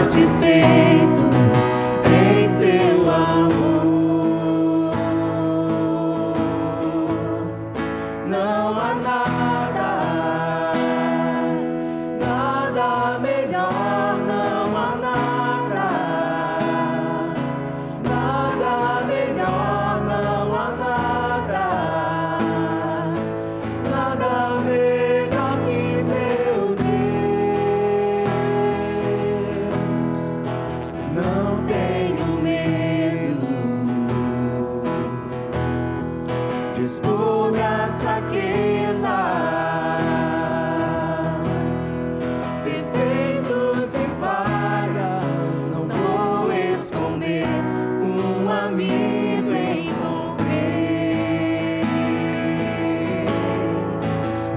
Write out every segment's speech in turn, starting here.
satisfeito em seu amor. Não há nada, nada melhor, não há nada, nada melhor, não há nada, nada melhor que meu Deus. Não tenho medo de expor minhas fraquezas, defeitos e falhas. Não vou esconder um amigo encontrei,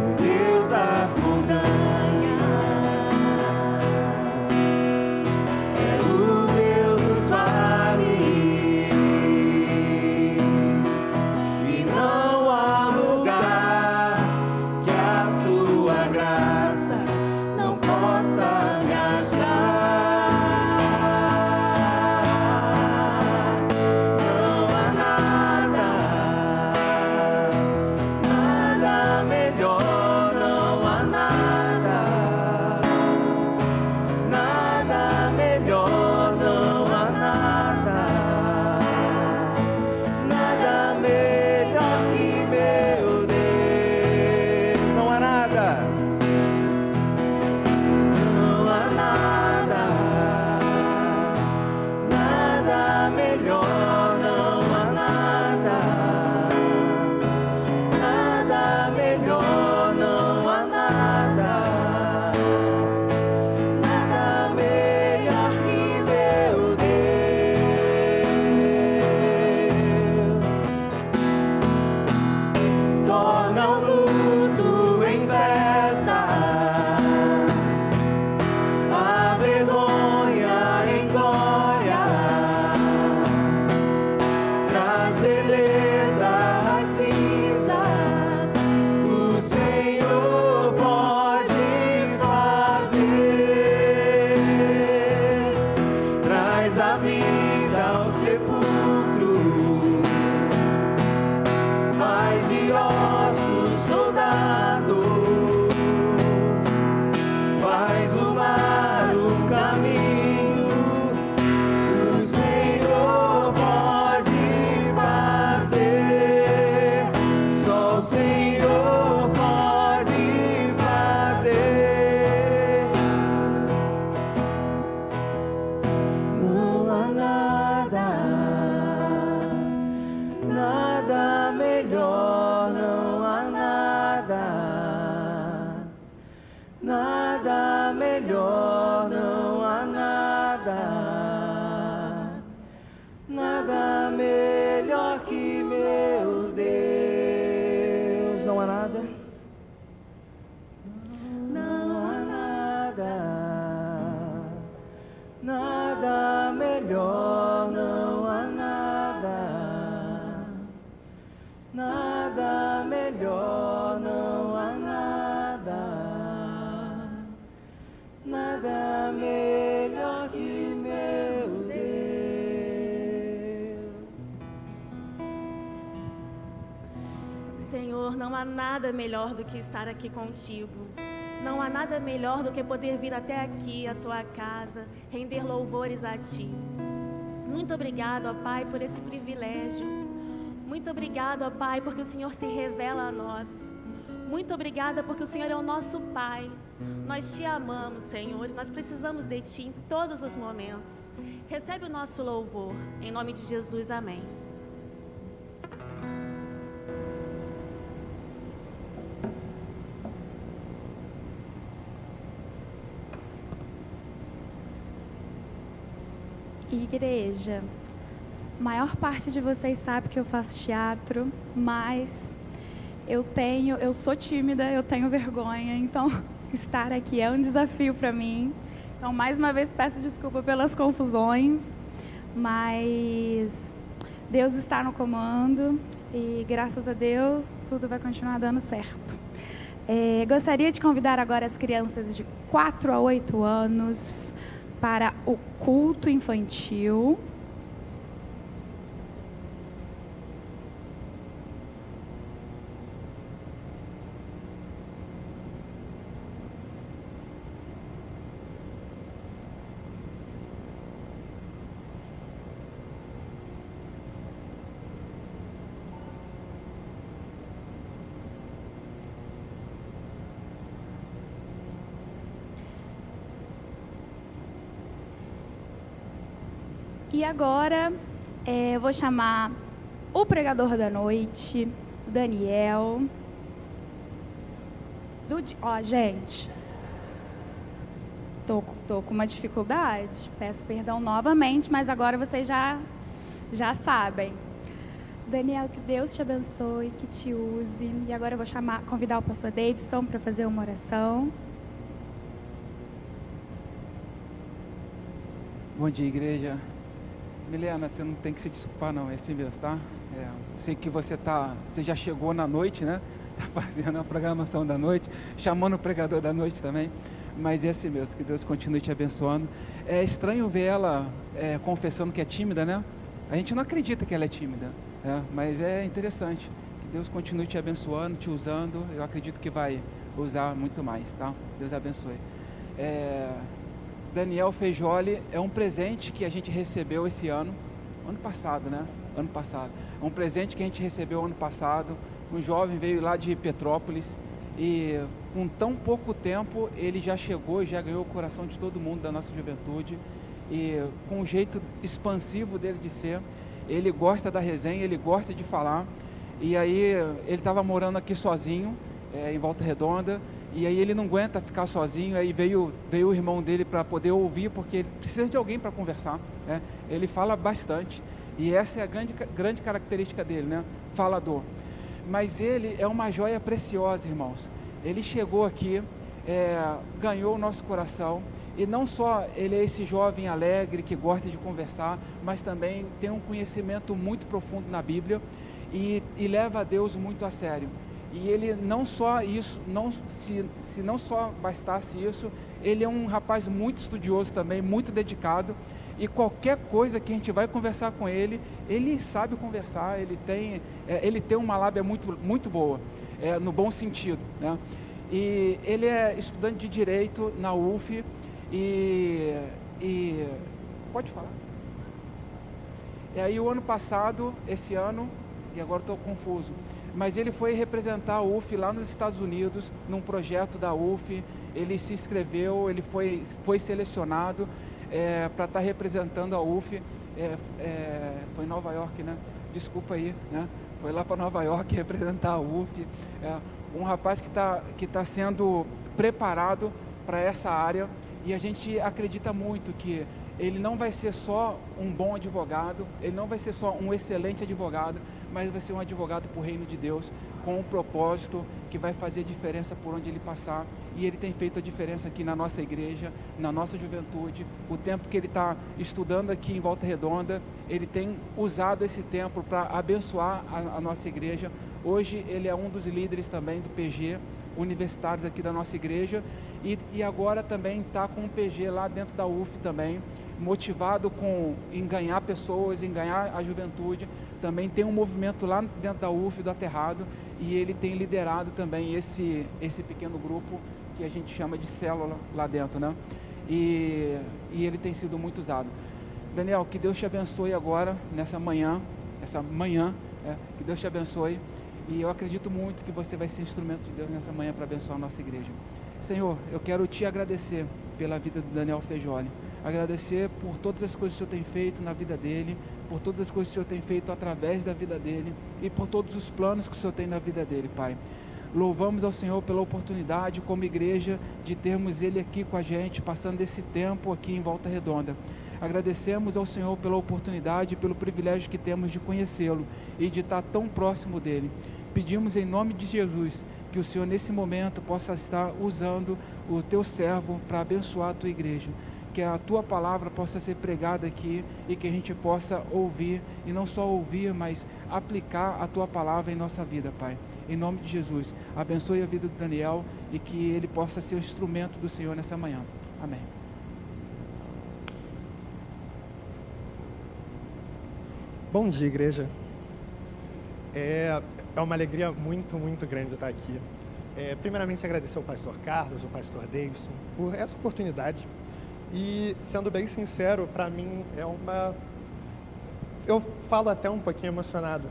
o Deus das montanhas, é o Deus dos vales, e não há lugar que a sua graça não possa me achar. Não há nada, nada melhor, não há nada, nada melhor, não há nada, nada melhor que meu Deus. Não há nada, não há nada, nada melhor, não há nada, nada melhor, não há nada, nada melhor que meu Deus. Torna o luto em festa, a vergonha em glória, traz beleza às cinzas, o Senhor pode fazer. Traz a vida ao sepulcro, faz de ossos soldados, faz o mar um caminho, o Senhor pode fazer, só o Senhor pode fazer. Não há nada, nada melhor, não há nada, nada melhor, não há nada, nada melhor que meu Deus. Não há nada, não há nada, nada melhor, não há nada, nada melhor, não há nada, nada melhor que meu Deus. Senhor, não há nada melhor do que estar aqui contigo. Não há nada melhor do que poder vir até aqui, à tua casa, render louvores a ti. Muito obrigado, ó Pai, por esse privilégio. Muito obrigado, ó Pai, porque o Senhor se revela a nós. Muito obrigada porque o Senhor é o nosso Pai. Nós te amamos, Senhor, e nós precisamos de ti em todos os momentos. Recebe o nosso louvor. Em nome de Jesus, amém. Igreja, a maior parte de vocês sabe que eu faço teatro, mas eu sou tímida, eu tenho vergonha, então estar aqui é um desafio para mim. Então, mais uma vez, peço desculpa pelas confusões, mas Deus está no comando e, graças a Deus, tudo vai continuar dando certo. Gostaria de convidar agora as crianças de 4 a 8 anos para o culto infantil. E agora, eu vou chamar o pregador da noite, o Daniel. Gente, tô com uma dificuldade, peço perdão novamente, mas agora vocês já sabem. Daniel, que Deus te abençoe, que te use. E agora eu vou convidar o pastor Davidson para fazer uma oração. Bom dia, igreja. Milena, você não tem que se desculpar não, é assim mesmo, tá? Sei que você já chegou na noite, né? Tá fazendo a programação da noite, chamando o pregador da noite também, mas é assim mesmo, que Deus continue te abençoando. É estranho ver ela confessando que é tímida, né? A gente não acredita que ela é tímida, mas é interessante, que Deus continue te abençoando, te usando, eu acredito que vai usar muito mais, tá? Deus abençoe. Daniel Fejoli é um presente que a gente recebeu esse ano passado, né? Ano passado. É um presente que a gente recebeu ano passado. Um jovem veio lá de Petrópolis e com tão pouco tempo ele já chegou e já ganhou o coração de todo mundo da nossa juventude. E com um jeito expansivo dele de ser, ele gosta da resenha, ele gosta de falar. E aí ele estava morando aqui sozinho, em Volta Redonda. E aí ele não aguenta ficar sozinho, aí veio o irmão dele para poder ouvir, porque ele precisa de alguém para conversar, né? Ele fala bastante, e essa é a grande característica dele, né? Falador. Mas ele é uma joia preciosa, irmãos. Ele chegou aqui, ganhou o nosso coração, e não só ele é esse jovem alegre que gosta de conversar, mas também tem um conhecimento muito profundo na Bíblia, e leva a Deus muito a sério. E ele não só isso, se não só bastasse isso, ele é um rapaz muito estudioso também, muito dedicado, e qualquer coisa que a gente vai conversar com ele, ele sabe conversar, ele tem uma lábia muito, muito boa, no bom sentido, né? E ele é estudante de Direito na UF, e pode falar. E aí o ano passado, esse ano, e agora estou confuso, mas ele foi representar a UF lá nos Estados Unidos, num projeto da UF, ele se inscreveu, ele foi selecionado para estar representando a UF, foi em Nova York, né? Desculpa aí, né? Foi lá para Nova York representar a UF, um rapaz que tá sendo preparado para essa área, e a gente acredita muito que ele não vai ser só um bom advogado, ele não vai ser só um excelente advogado, mas vai ser um advogado para o reino de Deus, com um propósito que vai fazer diferença por onde ele passar. E ele tem feito a diferença aqui na nossa igreja, na nossa juventude. O tempo que ele está estudando aqui em Volta Redonda, ele tem usado esse tempo para abençoar a nossa igreja. Hoje ele é um dos líderes também do PG, universitários aqui da nossa igreja, e agora também está com um PG lá dentro da UF também, motivado em ganhar pessoas, em ganhar a juventude. Também tem um movimento lá dentro da UF, do Aterrado, e ele tem liderado também esse pequeno grupo que a gente chama de célula lá dentro, né? E ele tem sido muito usado. Daniel, que Deus te abençoe agora, essa manhã, que Deus te abençoe, e eu acredito muito que você vai ser instrumento de Deus nessa manhã para abençoar a nossa igreja. Senhor, eu quero te agradecer pela vida do Daniel Fejoli, agradecer por todas as coisas que o Senhor tem feito na vida dele, por todas as coisas que o Senhor tem feito através da vida dele, e por todos os planos que o Senhor tem na vida dele, Pai. Louvamos ao Senhor pela oportunidade, como igreja, de termos ele aqui com a gente, passando esse tempo aqui em Volta Redonda. Agradecemos ao Senhor pela oportunidade e pelo privilégio que temos de conhecê-lo e de estar tão próximo dele. Pedimos em nome de Jesus que o Senhor nesse momento possa estar usando o teu servo para abençoar a tua igreja, que a tua palavra possa ser pregada aqui e que a gente possa ouvir, e não só ouvir, mas aplicar a tua palavra em nossa vida, Pai. Em nome de Jesus, abençoe a vida do Daniel e que ele possa ser o instrumento do Senhor nessa manhã. Amém. Bom dia, igreja. É uma alegria muito, muito grande estar aqui. Primeiramente, agradecer ao pastor Carlos, ao pastor Davidson, por essa oportunidade. E, sendo bem sincero, para mim eu falo até um pouquinho emocionado.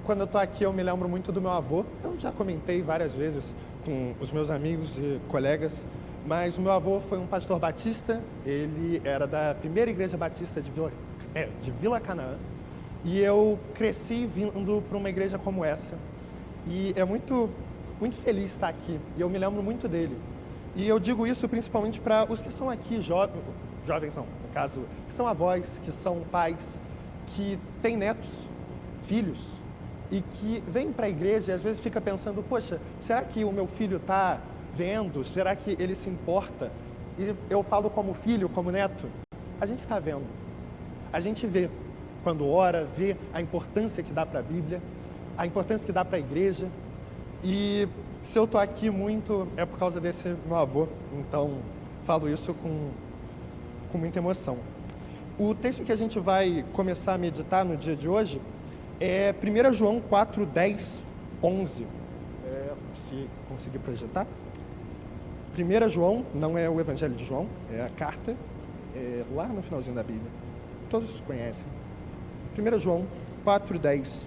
Quando eu estou aqui, eu me lembro muito do meu avô. Eu já comentei várias vezes com os meus amigos e colegas, mas o meu avô foi um pastor batista. Ele era da primeira igreja batista de Vila Canaã. E eu cresci vindo para uma igreja como essa. E é muito, muito feliz estar aqui. E eu me lembro muito dele. E eu digo isso principalmente para os que são aqui, jovens não, no caso, que são avós, que são pais, que têm netos, filhos, e que vêm para a igreja e às vezes fica pensando, poxa, será que o meu filho está vendo? Será que ele se importa? E eu falo como filho, como neto, a gente está vendo. A gente vê quando ora, vê a importância que dá para a Bíblia, a importância que dá para a igreja. E se eu estou aqui muito, é por causa desse meu avô. Então, falo isso com muita emoção. O texto que a gente vai começar a meditar no dia de hoje é 1 João 4, 10, 11. Se conseguir projetar. 1 João, não é o Evangelho de João, é a carta, lá no finalzinho da Bíblia. Todos conhecem. 1 João 4, 10.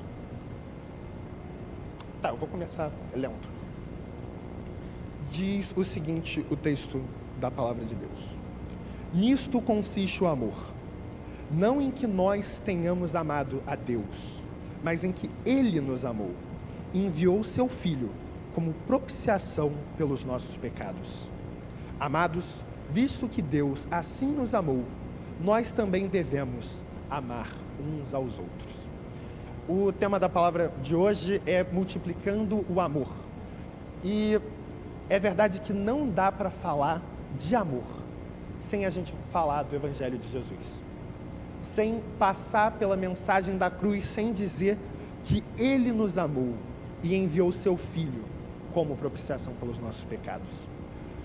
Tá, eu vou começar lento. Diz o seguinte, o texto da palavra de Deus. Nisto consiste o amor, não em que nós tenhamos amado a Deus, mas em que Ele nos amou e enviou seu Filho como propiciação pelos nossos pecados. Amados, visto que Deus assim nos amou, nós também devemos amar uns aos outros. O tema da palavra de hoje é multiplicando o amor. E é verdade que não dá para falar de amor sem a gente falar do Evangelho de Jesus. Sem passar pela mensagem da cruz, sem dizer que Ele nos amou e enviou seu Filho como propiciação pelos nossos pecados.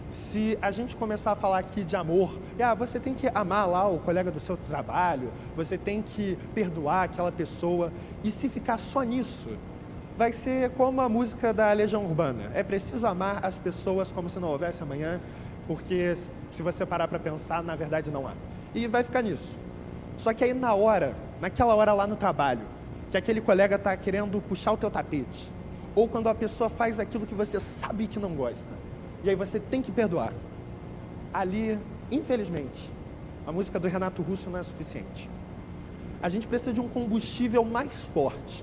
Se a gente começar a falar aqui de amor, você tem que amar lá o colega do seu trabalho, você tem que perdoar aquela pessoa, e se ficar só nisso, vai ser como a música da Legião Urbana. É preciso amar as pessoas como se não houvesse amanhã, porque se você parar para pensar, na verdade não há. E vai ficar nisso. Só que aí naquela hora lá no trabalho, que aquele colega está querendo puxar o teu tapete, ou quando a pessoa faz aquilo que você sabe que não gosta, e aí você tem que perdoar. Ali, infelizmente, a música do Renato Russo não é suficiente. A gente precisa de um combustível mais forte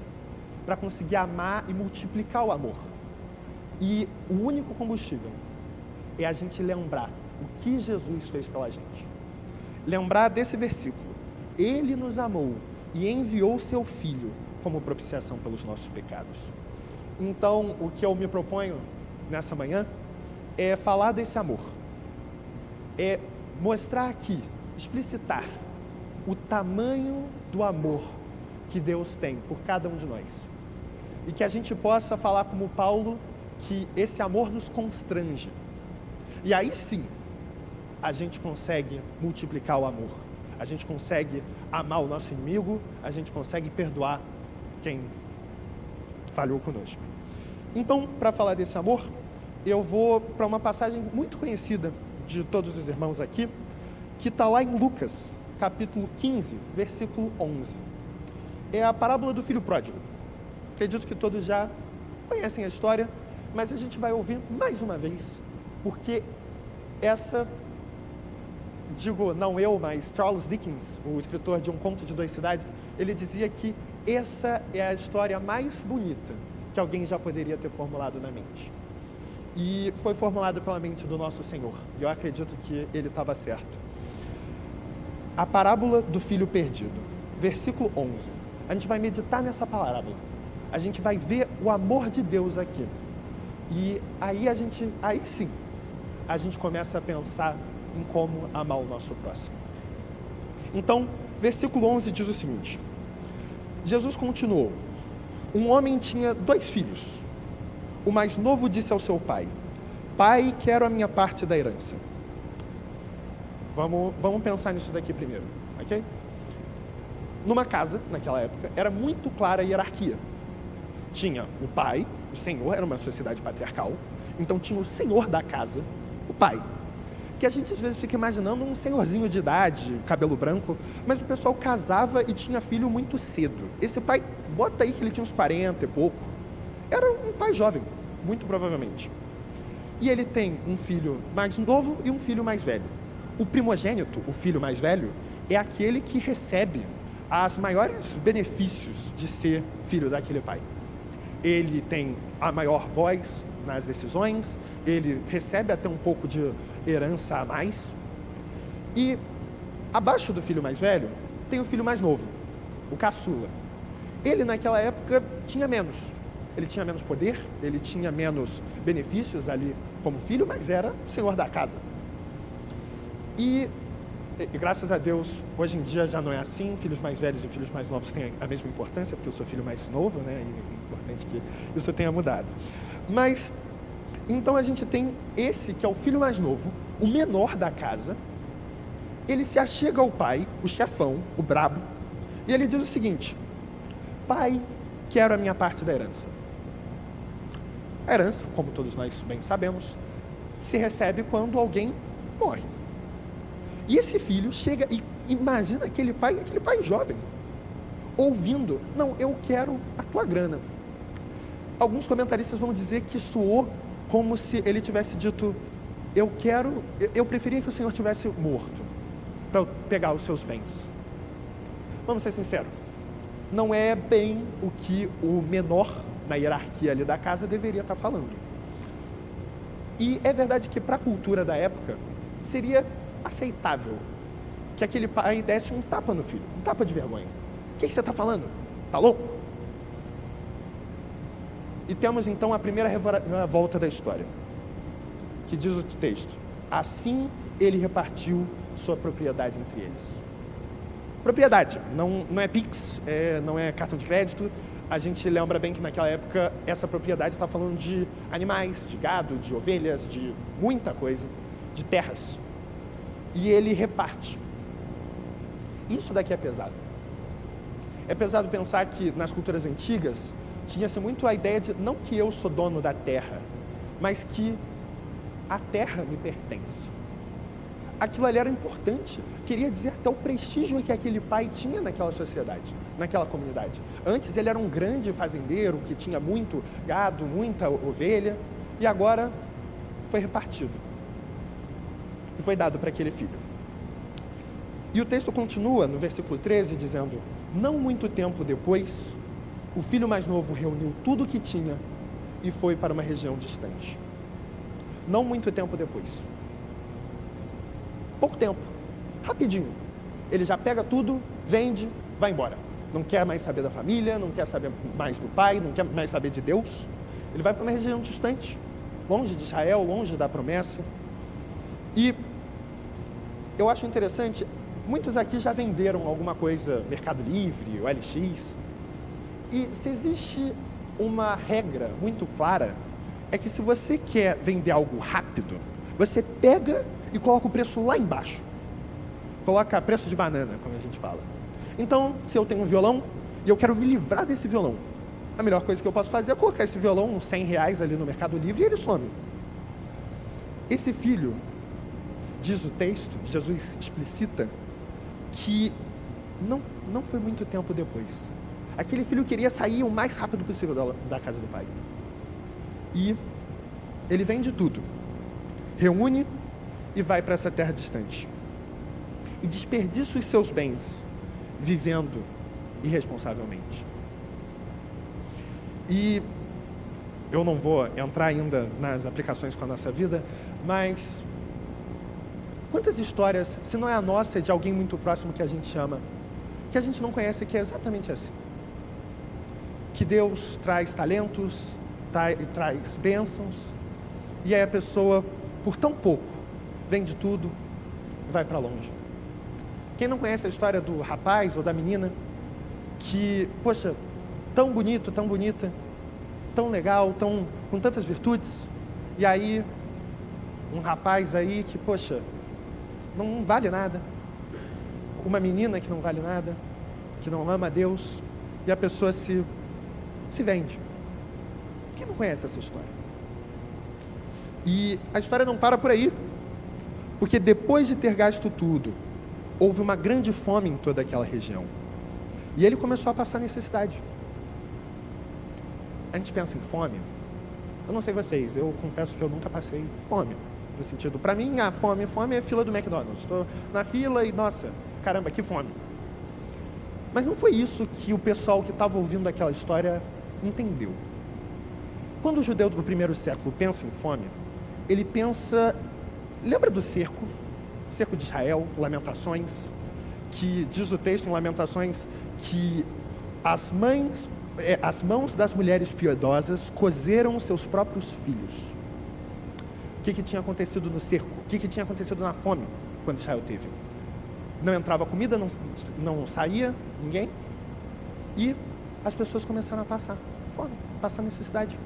para conseguir amar e multiplicar o amor. E o único combustível é a gente lembrar o que Jesus fez pela gente. Lembrar desse versículo. Ele nos amou e enviou seu Filho como propiciação pelos nossos pecados. Então, o que eu me proponho nessa manhã é falar desse amor. É mostrar aqui, explicitar o tamanho do amor que Deus tem por cada um de nós. E que a gente possa falar como Paulo, que esse amor nos constrange. E aí sim, a gente consegue multiplicar o amor. A gente consegue amar o nosso inimigo, a gente consegue perdoar quem falhou conosco. Então, para falar desse amor, eu vou para uma passagem muito conhecida de todos os irmãos aqui, que está lá em Lucas, capítulo 15, versículo 11. É a parábola do filho pródigo. Acredito que todos já conhecem a história, mas a gente vai ouvir mais uma vez, porque não eu, mas Charles Dickens, o escritor de Um Conto de Duas Cidades, ele dizia que essa é a história mais bonita que alguém já poderia ter formulado na mente. E foi formulado pela mente do nosso Senhor, e eu acredito que ele estava certo. A parábola do filho perdido, versículo 11. A gente vai meditar nessa parábola. A gente vai ver o amor de Deus aqui. E aí sim, a gente começa a pensar em como amar o nosso próximo. Então, versículo 11 diz o seguinte: Jesus continuou: um homem tinha 2 filhos. O mais novo disse ao seu pai: pai, quero a minha parte da herança. Vamos pensar nisso daqui primeiro, ok? numa casa, naquela época, era muito clara a hierarquia. Tinha o pai, o senhor, era uma sociedade patriarcal, então tinha o senhor da casa, o pai, que a gente às vezes fica imaginando um senhorzinho de idade, cabelo branco, mas o pessoal casava e tinha filho muito cedo. Esse pai, bota aí que ele tinha uns 40 e pouco, era um pai jovem, muito provavelmente. E ele tem um filho mais novo e um filho mais velho. O primogênito, o filho mais velho, é aquele que recebe os maiores benefícios de ser filho daquele pai. Ele tem a maior voz nas decisões, ele recebe até um pouco de herança a mais. E abaixo do filho mais velho, tem o filho mais novo, o caçula. Ele, naquela época, tinha menos. Ele tinha menos poder, ele tinha menos benefícios ali como filho, mas era senhor da casa. E graças a Deus, hoje em dia já não é assim, filhos mais velhos e filhos mais novos têm a mesma importância, porque eu sou filho mais novo, né, e é importante que isso tenha mudado. Mas, então a gente tem esse que é o filho mais novo, o menor da casa, ele se achega ao pai, o chefão, o brabo, e ele diz o seguinte: pai, quero a minha parte da herança. A herança, como todos nós bem sabemos, se recebe quando alguém morre. E esse filho chega e imagina aquele pai jovem, ouvindo, não, eu quero a tua grana. Alguns comentaristas vão dizer que soou como se ele tivesse dito, eu preferia que o Senhor tivesse morto, para eu pegar os seus bens. Vamos ser sinceros, não é bem o que o menor na hierarquia ali da casa deveria estar falando. E é verdade que para a cultura da época, seria aceitável que aquele pai desse um tapa no filho, um tapa de vergonha. O que você está falando? Está louco? E temos então a primeira volta da história, que diz o texto: assim ele repartiu sua propriedade entre eles. Propriedade, não é Pix, não é cartão de crédito. A gente lembra bem que naquela época essa propriedade está falando de animais, de gado, de ovelhas, de muita coisa, de terras. E ele reparte. Isso daqui é pesado. É pesado pensar que nas culturas antigas tinha-se muito a ideia de não que eu sou dono da terra, mas que a terra me pertence. Aquilo ali era importante, queria dizer até o prestígio que aquele pai tinha naquela sociedade, naquela comunidade. Antes ele era um grande fazendeiro que tinha muito gado, muita ovelha, e agora foi repartido. E foi dado para aquele filho. E o texto continua no versículo 13 dizendo: não muito tempo depois, o filho mais novo reuniu tudo o que tinha e foi para uma região distante. Não muito tempo depois. Pouco tempo, rapidinho. Ele já pega tudo, vende, vai embora. Não quer mais saber da família, não quer saber mais do pai, não quer mais saber de Deus. Ele vai para uma região distante, longe de Israel, longe da promessa. E eu acho interessante, muitos aqui já venderam alguma coisa, Mercado Livre, OLX. E se existe uma regra muito clara, é que se você quer vender algo rápido, você pega e coloca o preço lá embaixo. Coloca preço de banana, como a gente fala. Então, se eu tenho um violão e eu quero me livrar desse violão, a melhor coisa que eu posso fazer é colocar esse violão uns R$100 ali no Mercado Livre e ele some. Esse filho, diz o texto, Jesus explicita que não foi muito tempo depois. Aquele filho queria sair o mais rápido possível da casa do pai. E ele vende tudo, reúne e vai para essa terra distante. E desperdiça os seus bens vivendo irresponsavelmente. E eu não vou entrar ainda nas aplicações com a nossa vida, mas quantas histórias, se não é a nossa, é de alguém muito próximo que a gente ama, que a gente não conhece, que é exatamente assim. Que Deus traz talentos, traz bênçãos, e aí a pessoa, por tão pouco, vende tudo e vai para longe. Quem não conhece a história do rapaz ou da menina que, poxa, tão bonito, tão bonita, tão legal, com tantas virtudes, e aí um rapaz aí que, poxa, não vale nada, uma menina que não vale nada, que não ama a Deus, e a pessoa se vende. Quem não conhece essa história? E a história não para por aí, porque depois de ter gasto tudo, houve uma grande fome em toda aquela região. E ele começou a passar necessidade. A gente pensa em fome. Eu não sei vocês, eu confesso que eu nunca passei fome. No sentido, para mim, a fome é fila do McDonald's. Estou na fila e, nossa, caramba, que fome. Mas não foi isso que o pessoal que estava ouvindo aquela história entendeu. Quando o judeu do primeiro século pensa em fome, ele pensa... Lembra do cerco? Cerco de Israel, Lamentações, que diz o texto em Lamentações que as mãos das mulheres piedosas cozeram os seus próprios filhos. O que tinha acontecido no cerco? O que tinha acontecido na fome quando Israel teve? Não entrava comida, não saía ninguém, e as pessoas começaram a passar fome, passar necessidade.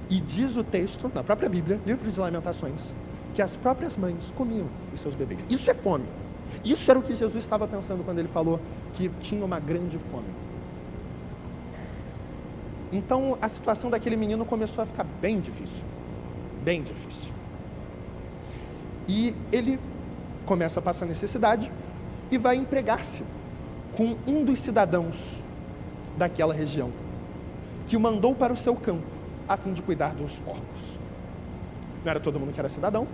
E diz o texto, na própria Bíblia, livro de Lamentações, que as próprias mães comiam os seus bebês. Isso é fome. Isso era o que Jesus estava pensando quando ele falou que tinha uma grande fome. Então, a situação daquele menino começou a ficar bem difícil. Bem difícil. E ele começa a passar necessidade e vai empregar-se com um dos cidadãos daquela região, que o mandou para o seu campo, a fim de cuidar dos porcos. Não era todo mundo que era cidadão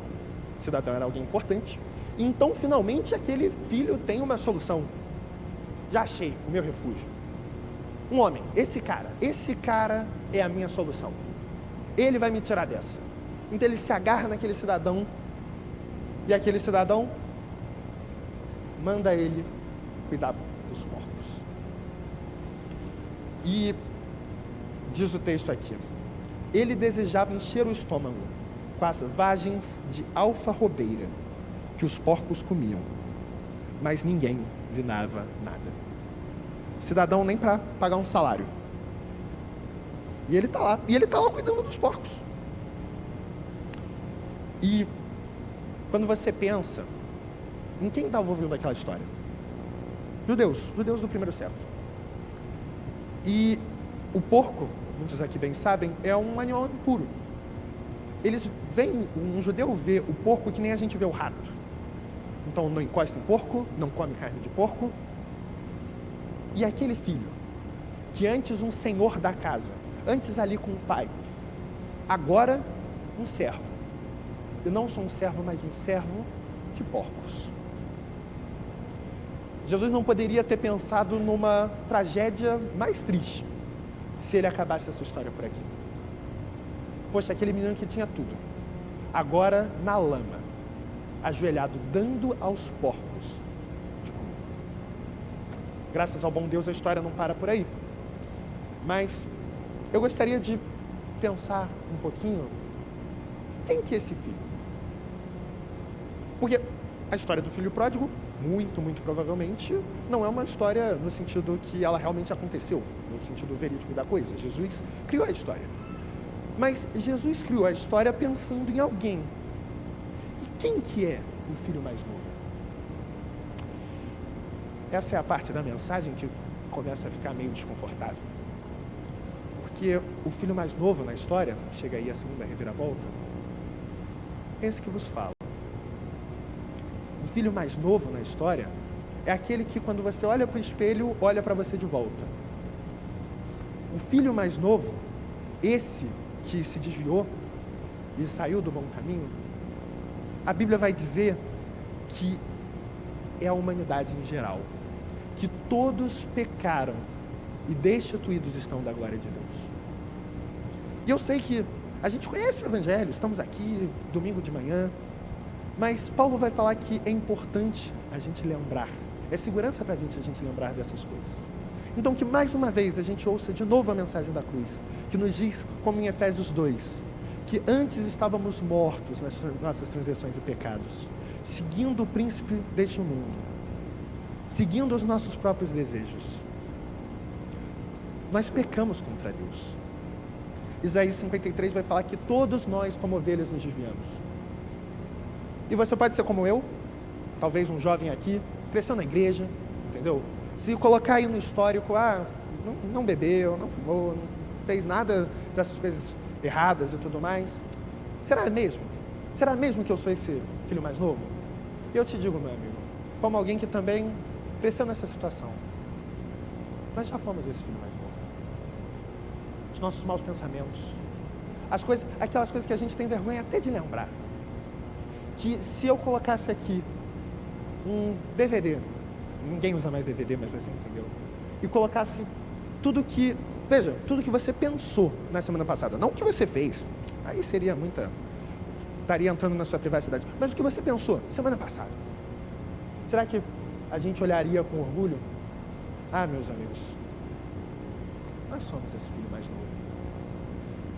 era alguém importante. Então, finalmente, aquele filho tem uma solução. Já achei o meu refúgio. Um homem, esse cara é a minha solução. Ele vai me tirar dessa. Então ele se agarra naquele cidadão, e aquele cidadão manda ele cuidar dos porcos. E diz o texto aqui, ele desejava encher o estômago com as vagens de alfarrobeira que os porcos comiam, mas ninguém lhe dava nada. Cidadão nem para pagar um salário. E ele está lá cuidando dos porcos. E quando você pensa em quem estava ouvindo aquela história? Judeus do primeiro século. E o porco, muitos aqui bem sabem, é um animal impuro. Um judeu vê o porco que nem a gente vê o rato. Então não encosta em porco, não come carne de porco. E aquele filho, que antes um senhor da casa, antes ali com o pai, agora um servo. E não só um servo, mas um servo de porcos. Jesus não poderia ter pensado numa tragédia mais triste se ele acabasse essa história por aqui. Poxa, aquele menino que tinha tudo, agora na lama, ajoelhado, dando aos porcos de comer. Graças ao bom Deus, a história não para por aí. Mas eu gostaria de pensar um pouquinho, quem que é esse filho? Porque a história do filho pródigo, muito provavelmente, não é uma história no sentido que ela realmente aconteceu, no sentido verídico da coisa. Jesus criou a história. Mas Jesus criou a história pensando em alguém. E quem que é o filho mais novo? Essa é a parte da mensagem que começa a ficar meio desconfortável. Porque o filho mais novo na história, chega aí a segunda reviravolta, é esse que vos fala. O filho mais novo na história é aquele que quando você olha para o espelho, olha para você de volta. O filho mais novo, esse que se desviou e saiu do bom caminho, a Bíblia vai dizer que é a humanidade em geral, que todos pecaram e destituídos estão da glória de Deus. E eu sei que a gente conhece o Evangelho, estamos aqui domingo de manhã, mas Paulo vai falar que é importante a gente lembrar, é segurança para a gente lembrar dessas coisas. Então que mais uma vez a gente ouça de novo a mensagem da cruz, que nos diz, como em Efésios 2, que antes estávamos mortos nas nossas transgressões e pecados, seguindo o príncipe deste mundo, seguindo os nossos próprios desejos. Nós pecamos contra Deus. Isaías 53 vai falar que todos nós, como ovelhas, nos desviamos. E você pode ser como eu, talvez um jovem aqui, cresceu na igreja, entendeu? Se colocar aí no histórico, não bebeu, não fumou, não fez nada dessas coisas erradas e tudo mais, será mesmo? Será mesmo que eu sou esse filho mais novo? E eu te digo, meu amigo, como alguém que também cresceu nessa situação, nós já fomos esse filho mais novo. Os nossos maus pensamentos, aquelas coisas que a gente tem vergonha até de lembrar. Que se eu colocasse aqui um DVD, ninguém usa mais DVD, mas você entendeu, e colocasse tudo que você pensou na semana passada, não o que você fez, aí seria estaria entrando na sua privacidade, mas o que você pensou semana passada, será que a gente olharia com orgulho? Meus amigos, nós somos esse filho mais novo,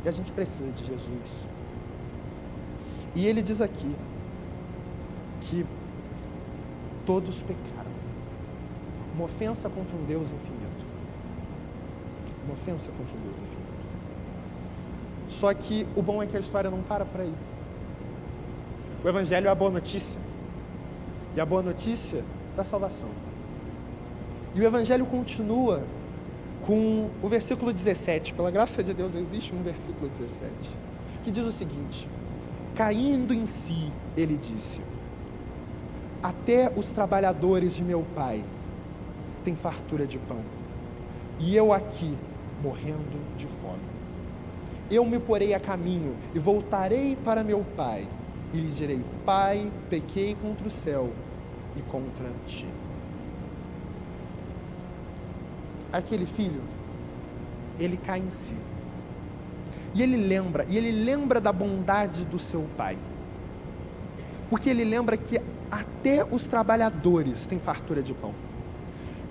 e a gente precisa de Jesus. E ele diz aqui que todos pecaram. Uma ofensa contra um Deus infinito. Uma ofensa contra um Deus infinito. Só que o bom é que a história não para por aí. O Evangelho é a boa notícia. E a boa notícia da salvação. E o Evangelho continua com o versículo 17. Pela graça de Deus existe um versículo 17. Que diz o seguinte: caindo em si, ele disse: até os trabalhadores de meu pai têm fartura de pão, e eu aqui morrendo de fome. Eu me porei a caminho e voltarei para meu pai, e lhe direi: Pai, pequei contra o céu e contra ti. Aquele filho, ele cai em si. E ele lembra da bondade do seu pai. Porque ele lembra que até os trabalhadores têm fartura de pão.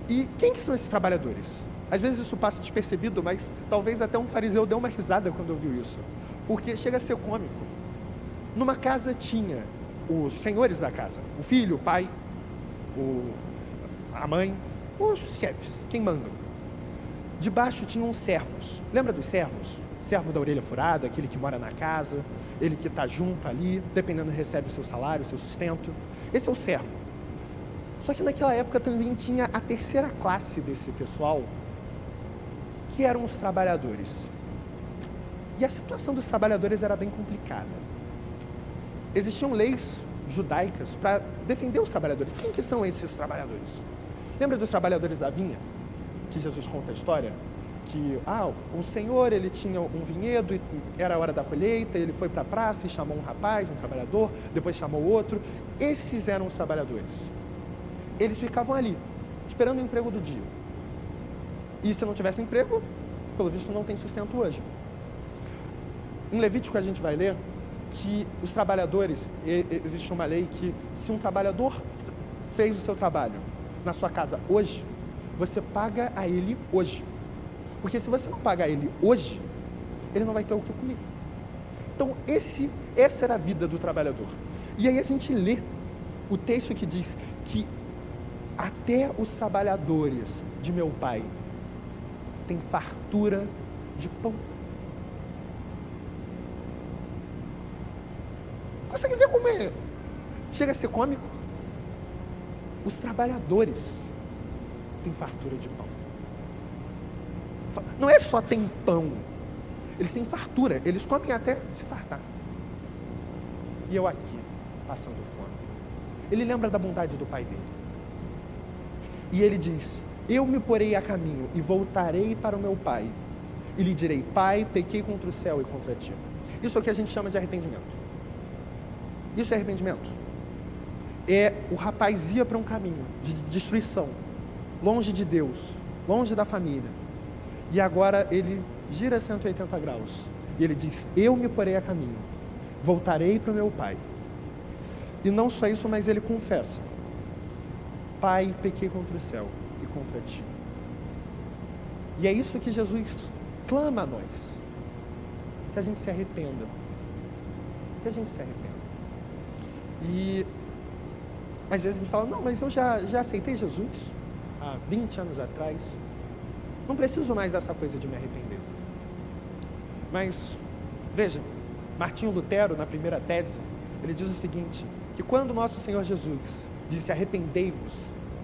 E quem que são esses trabalhadores? Às vezes isso passa despercebido, mas talvez até um fariseu deu uma risada quando ouviu isso. Porque chega a ser cômico. Numa casa tinha os senhores da casa, o filho, o pai, a mãe, os chefes, quem manda. Debaixo tinham servos. Lembra dos servos? Servo da orelha furada, aquele que mora na casa, ele que está junto ali, dependendo, recebe o seu salário, o seu sustento. Esse é o servo. Só que naquela época também tinha a terceira classe desse pessoal, que eram os trabalhadores. E a situação dos trabalhadores era bem complicada. Existiam leis judaicas para defender os trabalhadores. Quem que são esses trabalhadores? Lembra dos trabalhadores da vinha? Que Jesus conta a história? Que o senhor, ele tinha um vinhedo e era a hora da colheita, ele foi para a praça e chamou um rapaz, um trabalhador, depois chamou outro. Esses eram os trabalhadores. Eles ficavam ali, esperando o emprego do dia. E se não tivesse emprego, pelo visto não tem sustento hoje. Em Levítico a gente vai ler que os trabalhadores, existe uma lei que se um trabalhador fez o seu trabalho na sua casa hoje, você paga a ele hoje. Porque se você não pagar ele hoje, ele não vai ter o que comer. Então, essa era a vida do trabalhador. E aí a gente lê o texto que diz que até os trabalhadores de meu pai têm fartura de pão. Consegue ver como chega a ser cômico? Os trabalhadores têm fartura de pão. Não é só tem pão, eles têm fartura, eles comem até se fartar. E eu aqui, passando fome. Ele lembra da bondade do pai dele. E ele diz: eu me porei a caminho e voltarei para o meu pai, e lhe direi: Pai, pequei contra o céu e contra ti. Isso é o que a gente chama de arrependimento. Isso é arrependimento. O rapaz ia para um caminho de destruição, longe de Deus, longe da família. E agora ele gira 180 graus. E ele diz: eu me porei a caminho, voltarei para o meu pai. E não só isso, mas ele confessa: Pai, pequei contra o céu e contra ti. E é isso que Jesus clama a nós. Que a gente se arrependa. Que a gente se arrependa. E às vezes a gente fala: não, mas eu já aceitei Jesus há 20 anos atrás. Não preciso mais dessa coisa de me arrepender. Mas, veja, Martinho Lutero, na primeira tese, ele diz o seguinte: que quando nosso Senhor Jesus disse arrependei-vos,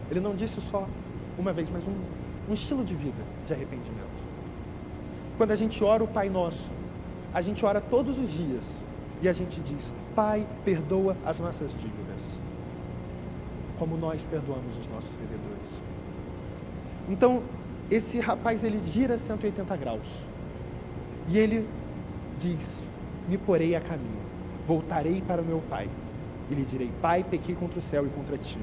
ele não disse só uma vez, mas um estilo de vida de arrependimento. Quando a gente ora o Pai Nosso, a gente ora todos os dias e a gente diz: Pai, perdoa as nossas dívidas, como nós perdoamos os nossos devedores. Então, esse rapaz, ele gira 180 graus e ele diz: me porei a caminho, voltarei para o meu pai e lhe direi: Pai, pequei contra o céu e contra ti,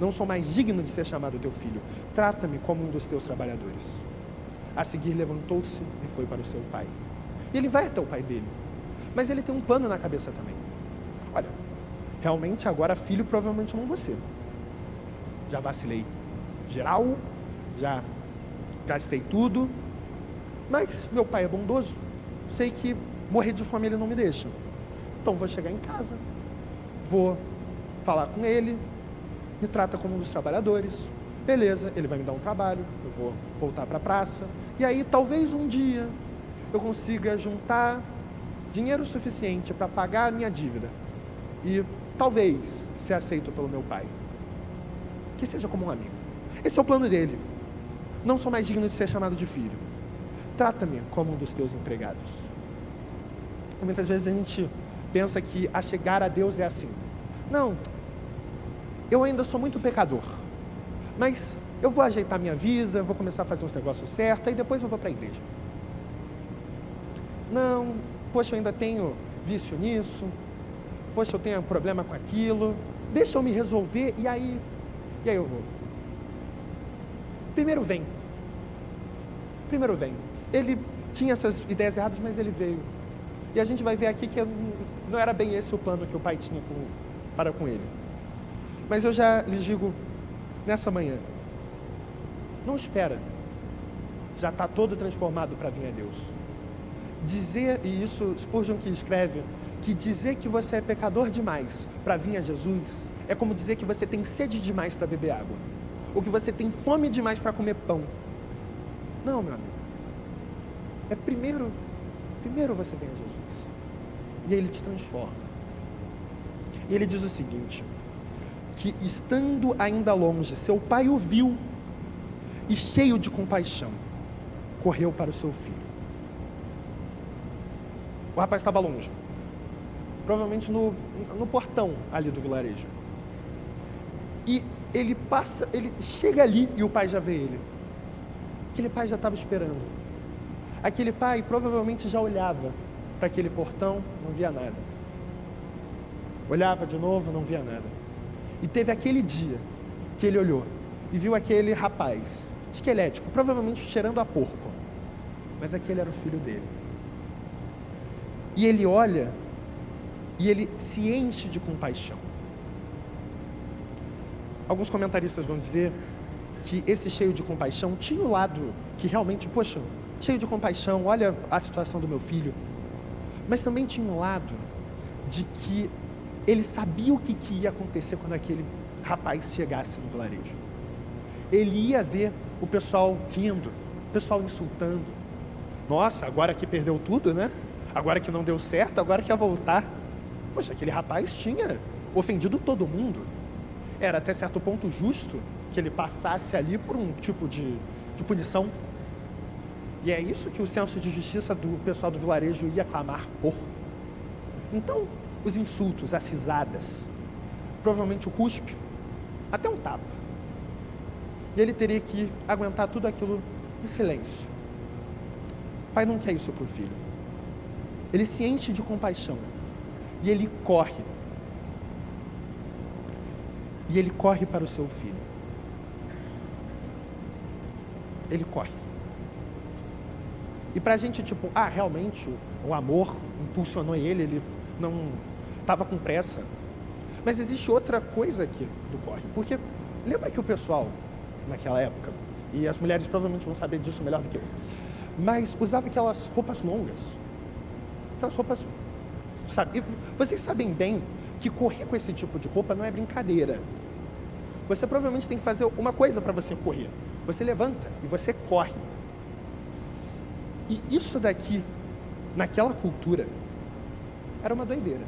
não sou mais digno de ser chamado teu filho, trata-me como um dos teus trabalhadores. A seguir levantou-se e foi para o seu pai. E ele vai até o pai dele, mas ele tem um plano na cabeça também. Olha, realmente agora filho provavelmente não vou ser. Já vacilei geral, já gastei tudo, mas meu pai é bondoso, sei que morrer de fome ele não me deixa. Então vou chegar em casa, vou falar com ele, me trata como um dos trabalhadores, beleza, ele vai me dar um trabalho, eu vou voltar para a praça, e aí talvez um dia eu consiga juntar dinheiro suficiente para pagar a minha dívida e talvez ser aceito pelo meu pai, que seja como um amigo. Esse é o plano dele. Não sou mais digno de ser chamado de filho, trata-me como um dos teus empregados. Muitas vezes a gente pensa que a chegar a Deus é assim: não, eu ainda sou muito pecador, mas eu vou ajeitar minha vida, vou começar a fazer uns negócios certos, e depois eu vou para a igreja. Não, poxa, eu ainda tenho vício nisso, poxa, eu tenho problema com aquilo, deixa eu me resolver, e aí eu vou. Primeiro vem. Ele tinha essas ideias erradas, mas ele veio. E a gente vai ver aqui que não era bem esse o plano que o pai tinha para com ele. Mas eu já lhes digo nessa manhã: não espera já está todo transformado para vir a Deus. Dizer, e isso Spurgeon que escreve, que dizer que você é pecador demais para vir a Jesus é como dizer que você tem sede demais para beber água, ou que você tem fome demais para comer pão. Não, meu amigo. É primeiro você vem a Jesus, e Ele te transforma. E Ele diz o seguinte, que estando ainda longe, seu pai o viu, e cheio de compaixão, correu para o seu filho. O rapaz estava longe, provavelmente no portão ali do vilarejo. E ele chega ali e o pai já vê ele. Aquele pai já estava esperando. Aquele pai provavelmente já olhava para aquele portão, não via nada. Olhava de novo, não via nada. E teve aquele dia que ele olhou e viu aquele rapaz, esquelético, provavelmente cheirando a porco. Mas aquele era o filho dele. E ele olha e ele se enche de compaixão. Alguns comentaristas vão dizer que esse cheio de compaixão tinha o lado que realmente, poxa, cheio de compaixão, olha a situação do meu filho. Mas também tinha um lado de que ele sabia o que ia acontecer quando aquele rapaz chegasse no vilarejo. Ele ia ver o pessoal rindo, o pessoal insultando. Nossa, agora que perdeu tudo, né? Agora que não deu certo, agora que ia voltar. Poxa, aquele rapaz tinha ofendido todo mundo. Era até certo ponto justo que ele passasse ali por um tipo de punição. E é isso que o senso de justiça do pessoal do vilarejo ia clamar por. Então, os insultos, as risadas, provavelmente o cuspe, até um tapa. E ele teria que aguentar tudo aquilo em silêncio. O pai não quer isso para o filho. Ele se enche de compaixão. E ele corre. E ele corre para o seu filho. Ele corre. E pra gente, tipo, realmente o amor impulsionou ele não estava com pressa. Mas existe outra coisa aqui do corre. Porque lembra que o pessoal, naquela época, e as mulheres provavelmente vão saber disso melhor do que eu, mas usava aquelas roupas longas. Aquelas roupas, sabe? E vocês sabem bem que correr com esse tipo de roupa não é brincadeira. Você provavelmente tem que fazer uma coisa para você correr. Você levanta e você corre. E isso daqui, naquela cultura, era uma doideira.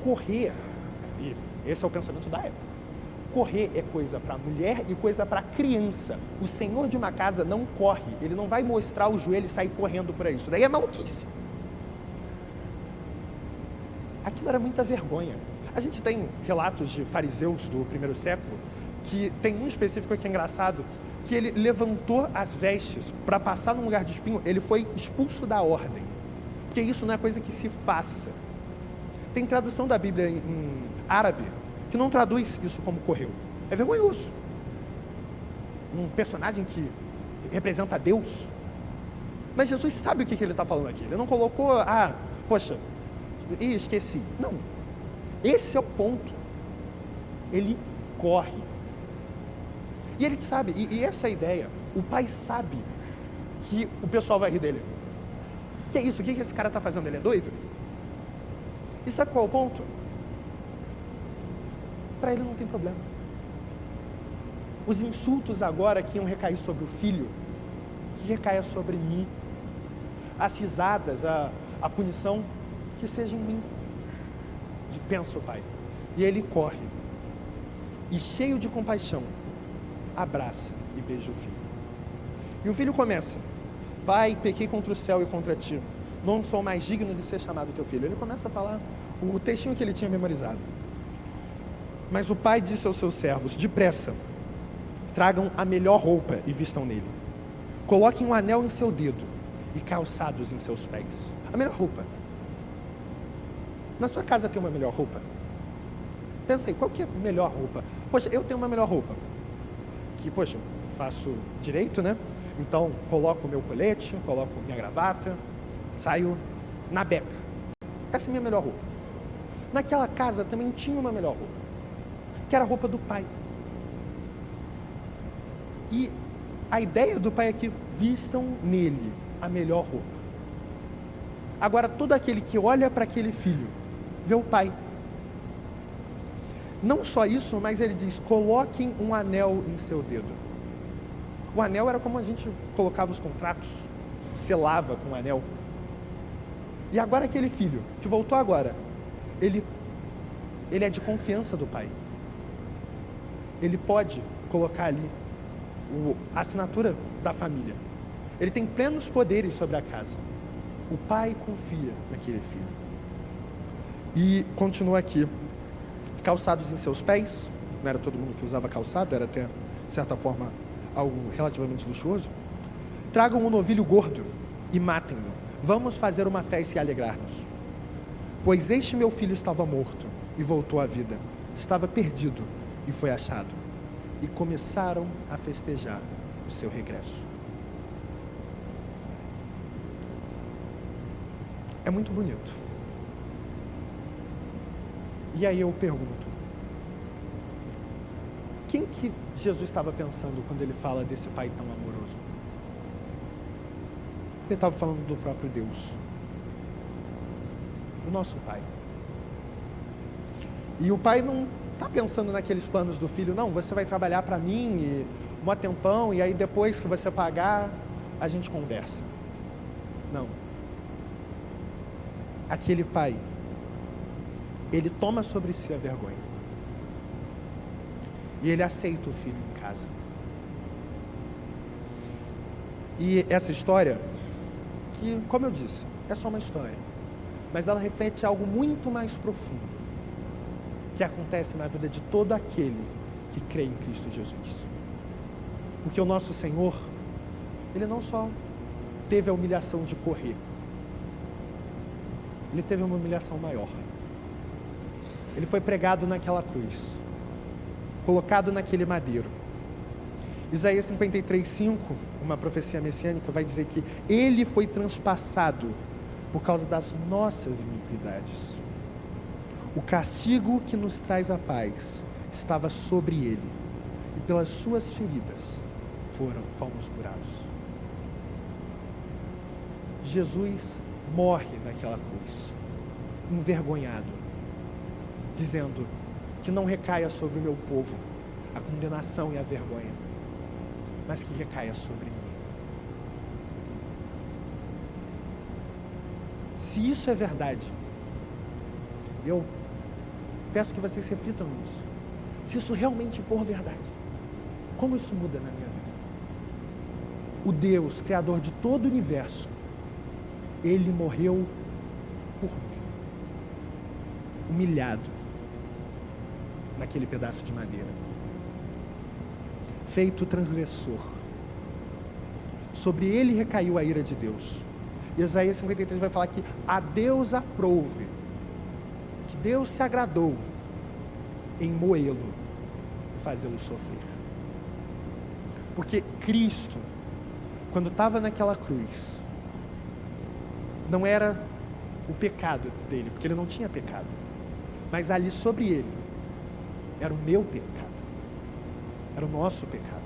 Correr, e esse é o pensamento da época, correr é coisa para mulher e coisa para criança. O senhor de uma casa não corre, ele não vai mostrar o joelho e sair correndo por aí. Isso daí é maluquice. Aquilo era muita vergonha. A gente tem relatos de fariseus do primeiro século, que tem um específico que é engraçado, que ele levantou as vestes para passar num lugar de espinho, ele foi expulso da ordem. Porque isso não é coisa que se faça. Tem tradução da Bíblia em árabe que não traduz isso como correu. É vergonhoso. Um personagem que representa Deus. Mas Jesus sabe o que ele está falando aqui. Ele não colocou, poxa, esqueci. Não. Esse é o ponto. Ele corre. E ele sabe, e essa é a ideia. O pai sabe que o pessoal vai rir dele. Que é isso? O que esse cara está fazendo? Ele é doido? E sabe qual é o ponto? Para ele não tem problema. Os insultos agora que iam recair sobre o filho, que recaia sobre mim. As risadas, a punição, que seja em mim. Pensa o pai. E ele corre. E cheio de compaixão, abraça e beija o filho. E o filho começa: Pai, pequei contra o céu e contra ti. Não sou mais digno de ser chamado teu filho. Ele começa a falar o textinho que ele tinha memorizado. Mas o pai disse aos seus servos: depressa, tragam a melhor roupa e vistam nele. Coloquem um anel em seu dedo e calçados em seus pés. A melhor roupa. Na sua casa tem uma melhor roupa? Pensa aí, qual que é a melhor roupa? Poxa, eu tenho uma melhor roupa. Que, poxa, faço direito, né? Então, coloco o meu colete, coloco minha gravata, saio na beca. Essa é a minha melhor roupa. Naquela casa também tinha uma melhor roupa, que era a roupa do pai. E a ideia do pai é que vistam nele a melhor roupa. Agora, todo aquele que olha para aquele filho, vê o pai. Não só isso, mas ele diz: coloquem um anel em seu dedo. O anel era como a gente colocava os contratos, selava com o anel. E agora aquele filho, que voltou agora, ele é de confiança do pai. Ele pode colocar ali a assinatura da família. Ele tem plenos poderes sobre a casa. O pai confia naquele filho. E continua aqui: calçados em seus pés. Não era todo mundo que usava calçado, era até, de certa forma, algo relativamente luxuoso. Tragam um novilho gordo e matem-no. Vamos fazer uma festa e alegrar-nos. Pois este meu filho estava morto e voltou à vida. Estava perdido e foi achado. E começaram a festejar o seu regresso. É muito bonito. E aí eu pergunto: quem que Jesus estava pensando quando ele fala desse pai tão amoroso? Ele estava falando do próprio Deus, o nosso pai. E o pai não está pensando naqueles planos do filho: não, você vai trabalhar para mim e um tempão, e aí depois que você pagar, a gente conversa. Não. Aquele pai, ele toma sobre si a vergonha. E ele aceita o filho em casa. E essa história, que, como eu disse, é só uma história, mas ela reflete algo muito mais profundo, que acontece na vida de todo aquele que crê em Cristo Jesus. Porque o nosso Senhor, ele não só teve a humilhação de correr, ele teve uma humilhação maior. Ele foi pregado naquela cruz, colocado naquele madeiro. Isaías 53:5, uma profecia messiânica, vai dizer que ele foi transpassado por causa das nossas iniquidades. O castigo que nos traz a paz estava sobre ele, e pelas suas feridas fomos curados. Jesus morre naquela cruz, envergonhado, dizendo que não recaia sobre o meu povo a condenação e a vergonha, mas que recaia sobre mim. Se isso é verdade, eu peço que vocês reflitam nisso. se isso realmente for verdade, como isso muda na minha vida? O Deus, Criador de todo o universo, Ele morreu por mim, humilhado naquele pedaço de madeira, feito transgressor. Sobre Ele recaiu a ira de Deus. E Isaías 53 vai falar que a Deus aprouve, que Deus se agradou em moê-lo e fazê-lo sofrer. Porque Cristo, quando estava naquela cruz, não era o pecado dele, porque ele não tinha pecado, mas ali sobre ele era o meu pecado, era o nosso pecado.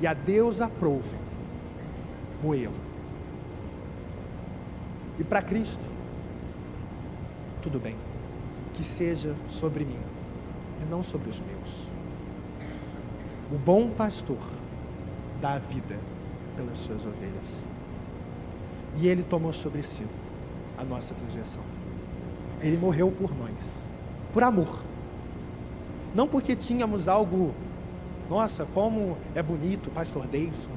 E a Deus aprouve moê-lo. E para Cristo, tudo bem, que seja sobre mim e não sobre os meus. O bom pastor dá a vida pelas suas ovelhas. E Ele tomou sobre si a nossa transgressão. Ele morreu por nós, por amor. Não porque tínhamos algo, nossa, como é bonito o pastor Deison,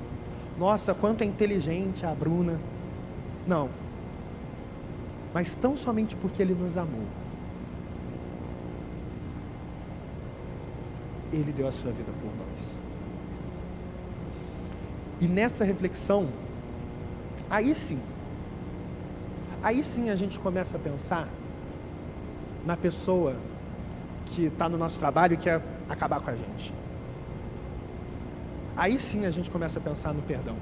nossa, quanto é inteligente a Bruna. Não. Mas tão somente porque Ele nos amou. Ele deu a sua vida por nós. E nessa reflexão, aí sim a gente começa a pensar na pessoa que está no nosso trabalho e quer acabar com a gente. Aí sim a gente começa a pensar no perdão.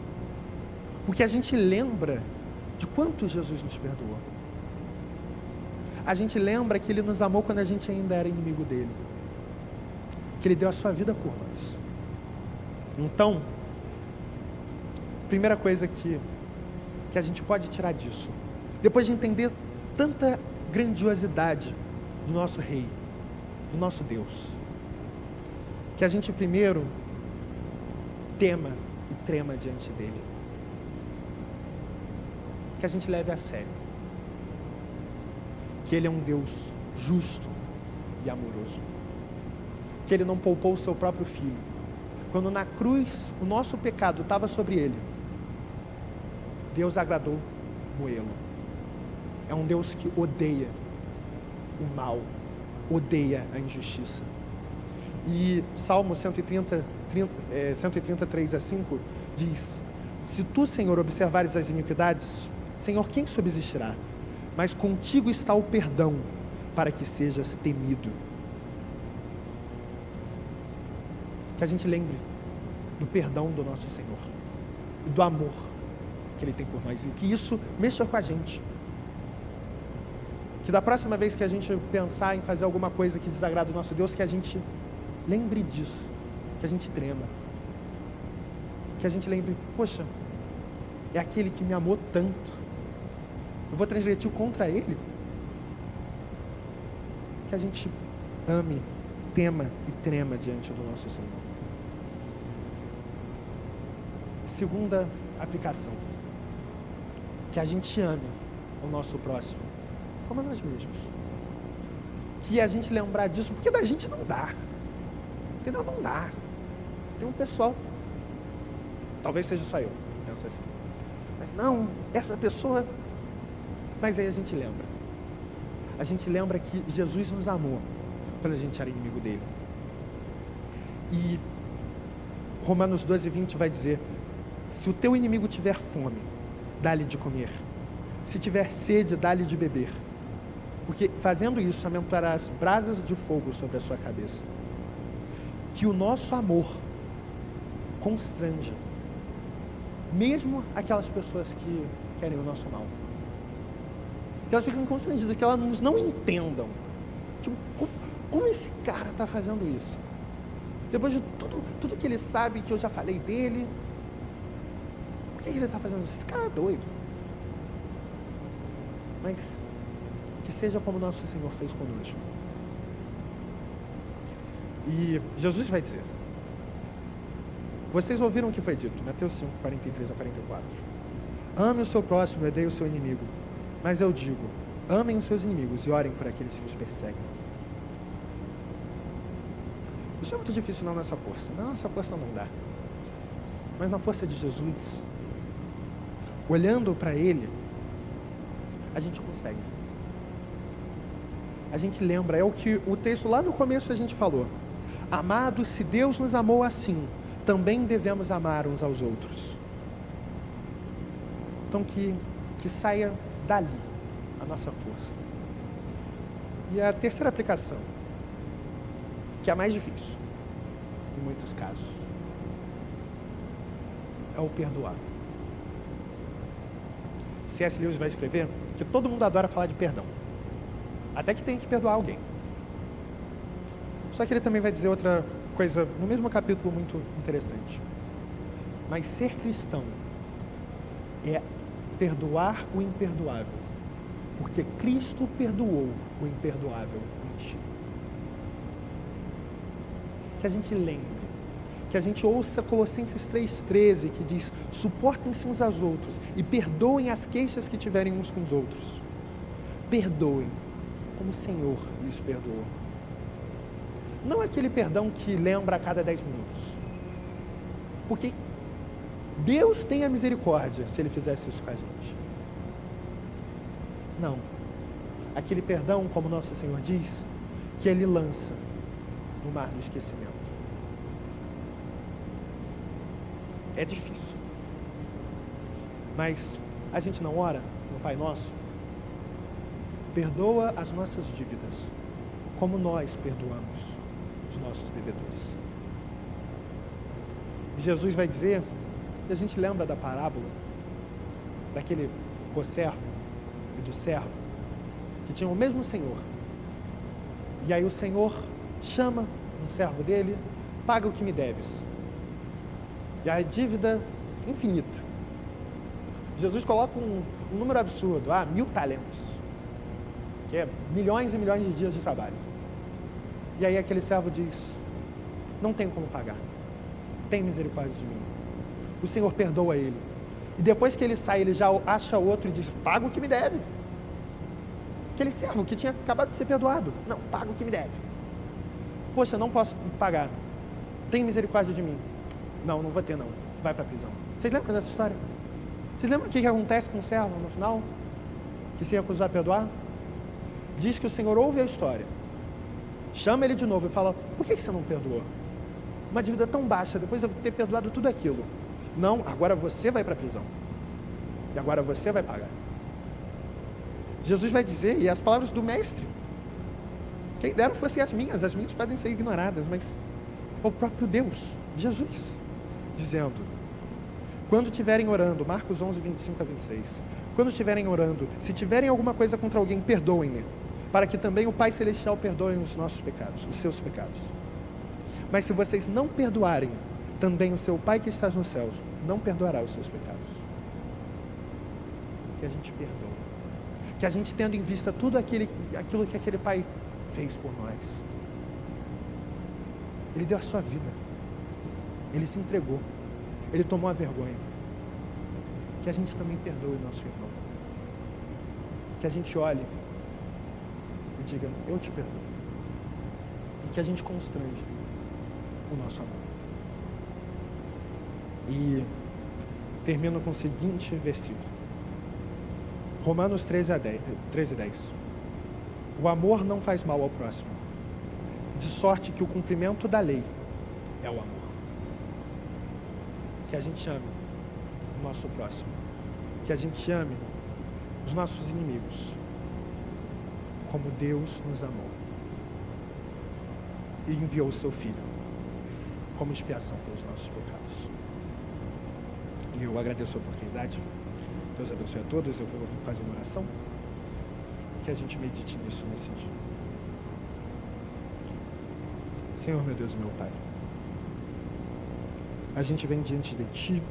Porque a gente lembra de quanto Jesus nos perdoou. A gente lembra que Ele nos amou quando a gente ainda era inimigo dEle. Que Ele deu a sua vida por nós. Então, primeira coisa que a gente pode tirar disso, depois de entender tanta grandiosidade do nosso Rei, do nosso Deus, que a gente primeiro tema e trema diante dEle. Que a gente leve a sério. Que Ele é um Deus justo e amoroso. Que Ele não poupou o seu próprio Filho. Quando na cruz o nosso pecado estava sobre Ele, Deus agradou moê-lo. É um Deus que odeia o mal, odeia a injustiça. E Salmo 133:5 diz: se tu, Senhor, observares as iniquidades, Senhor, quem subsistirá? Mas contigo está o perdão, para que sejas temido. Que a gente lembre do perdão do nosso Senhor, e do amor que Ele tem por nós, e que isso mexa com a gente. Que da próxima vez que a gente pensar em fazer alguma coisa que desagrada o nosso Deus, que a gente lembre disso, que a gente trema, que a gente lembre, poxa, é aquele que me amou tanto, eu vou transgredir contra Ele? Que a gente ame, tema e trema diante do nosso Senhor. Segunda aplicação, que a gente ame o nosso próximo como a nós mesmos. Que a gente lembrar disso, porque da gente não dá. Entendeu? Não dá. Tem um pessoal, talvez seja só eu, pensa assim, mas não, essa pessoa. Mas aí a gente lembra. A gente lembra que Jesus nos amou quando a gente era inimigo dele. E Romanos 12:20 vai dizer: se o teu inimigo tiver fome, dá-lhe de comer. Se tiver sede, dá-lhe de beber. Porque fazendo isso, aumentarás brasas de fogo sobre a sua cabeça. Que o nosso amor constrange mesmo aquelas pessoas que querem o nosso mal. Que elas ficam constrangidas, que elas não entendam. Tipo, como esse cara está fazendo isso? Depois de tudo que ele sabe, que eu já falei dele, por que ele está fazendo isso? Esse cara é doido. Mas que seja como nosso Senhor fez conosco. E Jesus vai dizer: vocês ouviram o que foi dito, Mateus 5, 43 a 44. Ame o seu próximo e odeie o seu inimigo. Mas eu digo, amem os seus inimigos e orem por aqueles que os perseguem. Isso é muito difícil na nossa força. Na nossa força não dá. Mas na força de Jesus, olhando para Ele, a gente consegue. A gente lembra, é o que o texto lá no começo a gente falou. Amados, se Deus nos amou assim, também devemos amar uns aos outros. Então que saia dali a nossa força. E a terceira aplicação, que é a mais difícil, em muitos casos, é o perdoar. C.S. Lewis vai escrever que todo mundo adora falar de perdão, até que tem que perdoar alguém. Só que ele também vai dizer outra coisa no mesmo capítulo muito interessante. Mas ser cristão é perdoar o imperdoável, porque Cristo perdoou o imperdoável em ti. Que a gente lembre, que a gente ouça Colossenses 3,13, que diz: suportem-se uns aos outros e perdoem as queixas que tiverem uns com os outros. Perdoem, como o Senhor lhes perdoou. Não aquele perdão que lembra a cada 10 minutos. Porque Deus tem a misericórdia se Ele fizesse isso com a gente. Não. Aquele perdão, como nosso Senhor diz, que Ele lança no mar do esquecimento. É difícil. Mas a gente não ora no Pai Nosso? Perdoa as nossas dívidas, como nós perdoamos os nossos devedores. Jesus vai dizer, e a gente lembra da parábola, daquele conservo e do servo, que tinham o mesmo Senhor. E aí o Senhor chama um servo dele: paga o que me deves. E a dívida infinita. Jesus coloca um número absurdo, 1000 talentos, que é milhões e milhões de dias de trabalho. E aí aquele servo diz: não tenho como pagar, tem misericórdia de mim. O Senhor perdoa ele. E depois que ele sai, ele já acha outro e diz: paga o que me deve. Aquele servo que tinha acabado de ser perdoado: não, paga o que me deve. Poxa, não posso pagar, tem misericórdia de mim. Não, não vou ter não, vai para a prisão. Vocês lembram dessa história? Vocês lembram o que acontece com o servo no final? Que se recusou a perdoar? Diz que o Senhor ouve a história, chama ele de novo e fala: por que você não perdoou? Uma dívida tão baixa, depois de eu ter perdoado tudo aquilo. Não, agora você vai para a prisão. E agora você vai pagar. Jesus vai dizer, e as palavras do Mestre, quem dera fossem as minhas podem ser ignoradas, mas o próprio Deus, Jesus, dizendo: quando estiverem orando, Marcos 11, 25 a 26, quando estiverem orando, se tiverem alguma coisa contra alguém, perdoem-lhe, para que também o Pai Celestial perdoe os nossos pecados, os seus pecados. Mas se vocês não perdoarem, também o seu Pai que está nos céus não perdoará os seus pecados. Que a gente perdoe. Que a gente, tendo em vista tudo aquilo que aquele Pai fez por nós. Ele deu a sua vida. Ele se entregou. Ele tomou a vergonha. Que a gente também perdoe o nosso irmão. Que a gente olhe e diga: eu te perdoo. E que a gente constrange o nosso amor. E termino com o seguinte versículo. Romanos 13:10. O amor não faz mal ao próximo, de sorte que o cumprimento da lei é o amor. Que a gente ame o nosso próximo. Que a gente ame os nossos inimigos, como Deus nos amou e enviou o seu Filho como expiação pelos nossos pecados. E eu agradeço a oportunidade. Deus abençoe a todos. Eu vou fazer uma oração. Que a gente medite nisso nesse dia. Senhor, meu Deus e meu Pai, a gente vem diante de Ti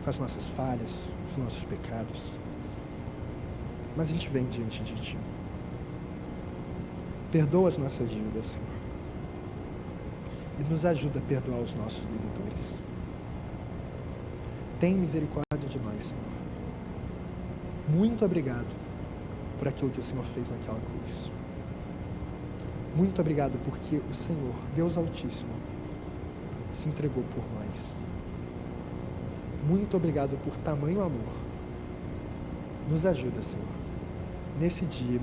com as nossas falhas, os nossos pecados, mas a gente vem diante de Ti. Perdoa as nossas dívidas, Senhor, e nos ajuda a perdoar os nossos devedores. Tem misericórdia de nós, Senhor. Muito obrigado por aquilo que o Senhor fez naquela cruz. Muito obrigado porque o Senhor, Deus Altíssimo, se entregou por nós. Muito obrigado por tamanho amor. Nos ajuda, Senhor, nesse dia,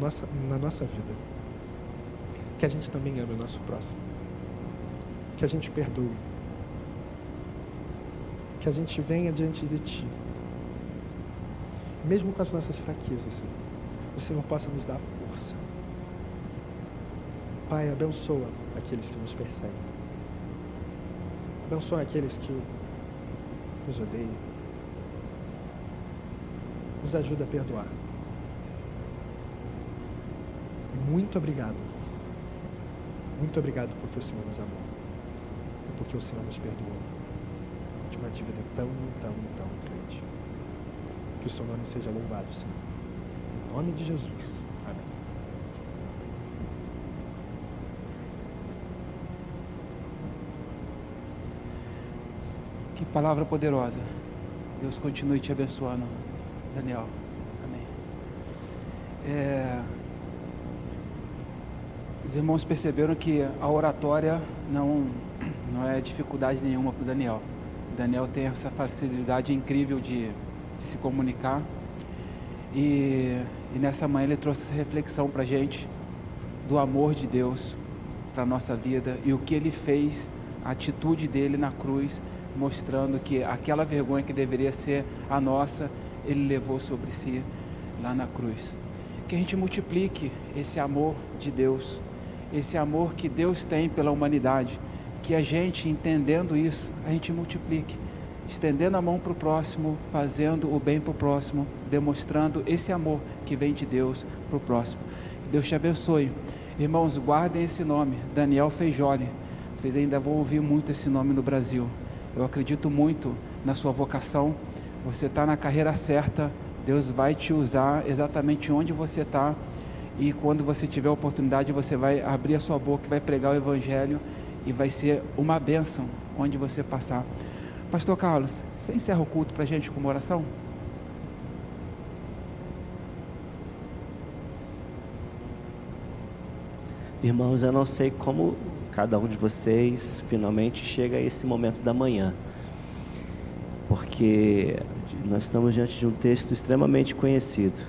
na nossa vida, que a gente também ame o nosso próximo, que a gente perdoe, que a gente venha diante de Ti, mesmo com as nossas fraquezas, Senhor, o Senhor possa nos dar força. Pai, abençoa aqueles que nos perseguem, abençoa aqueles que nos odeiam, nos ajuda a perdoar. E muito obrigado porque o Senhor nos amou e porque o Senhor nos perdoou de uma dívida tão grande. Que o seu nome seja louvado, Senhor. Em nome de Jesus. Amém. Que palavra poderosa. Deus continue te abençoando, Daniel. Amém. Os irmãos perceberam que a oratória não é dificuldade nenhuma para o Daniel. O Daniel tem essa facilidade incrível de se comunicar. E nessa manhã ele trouxe essa reflexão para a gente do amor de Deus para a nossa vida e o que ele fez, a atitude dele na cruz, mostrando que aquela vergonha que deveria ser a nossa, ele levou sobre si lá na cruz. Que a gente multiplique esse amor de Deus, esse amor que Deus tem pela humanidade, que a gente, entendendo isso, a gente multiplique, estendendo a mão para o próximo, fazendo o bem para o próximo, demonstrando esse amor que vem de Deus para o próximo. Que Deus te abençoe. Irmãos, guardem esse nome, Daniel Feijoli. Vocês ainda vão ouvir muito esse nome no Brasil. Eu acredito muito na sua vocação. Você está na carreira certa. Deus vai te usar exatamente onde você está. E quando você tiver a oportunidade, você vai abrir a sua boca, vai pregar o Evangelho e vai ser uma bênção onde você passar. Pastor Carlos, você encerra o culto para a gente com uma oração? Irmãos, eu não sei como cada um de vocês finalmente chega a esse momento da manhã, porque nós estamos diante de um texto extremamente conhecido,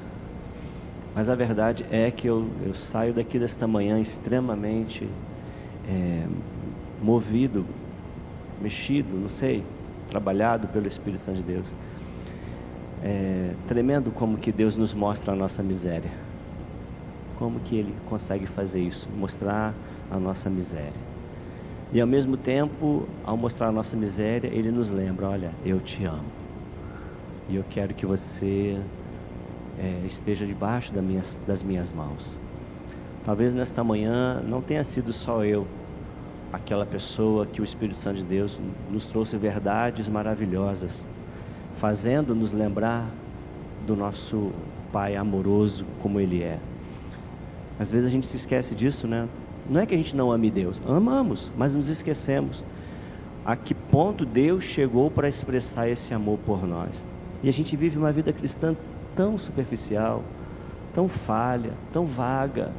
mas a verdade é que eu saio daqui desta manhã extremamente movido, mexido, não sei, trabalhado pelo Espírito Santo de Deus. Tremendo como que Deus nos mostra a nossa miséria, como que Ele consegue fazer isso, mostrar a nossa miséria, e ao mesmo tempo, ao mostrar a nossa miséria, Ele nos lembra: olha, eu te amo, e eu quero que você esteja debaixo das minhas mãos. Talvez nesta manhã não tenha sido só eu aquela pessoa que o Espírito Santo de Deus nos trouxe verdades maravilhosas, fazendo-nos lembrar do nosso Pai amoroso como Ele é. Às vezes a gente se esquece disso, né? Não é que a gente não ame Deus, amamos, mas nos esquecemos a que ponto Deus chegou para expressar esse amor por nós. E a gente vive uma vida cristã tão superficial, tão falha, tão vaga,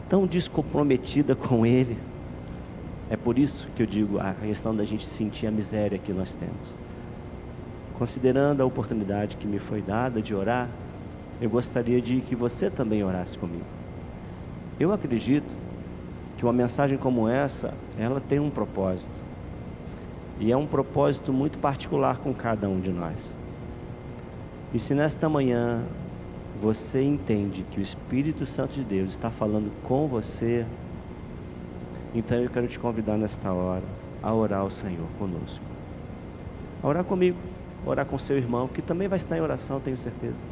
tão descomprometida com Ele. É por isso que eu digo a questão da gente sentir a miséria que nós temos. Considerando a oportunidade que me foi dada de orar, eu gostaria de que você também orasse comigo. Eu acredito que uma mensagem como essa, ela tem um propósito. E é um propósito muito particular com cada um de nós. E se nesta manhã você entende que o Espírito Santo de Deus está falando com você, então eu quero te convidar nesta hora a orar ao Senhor conosco. A orar comigo, orar com seu irmão, que também vai estar em oração, tenho certeza.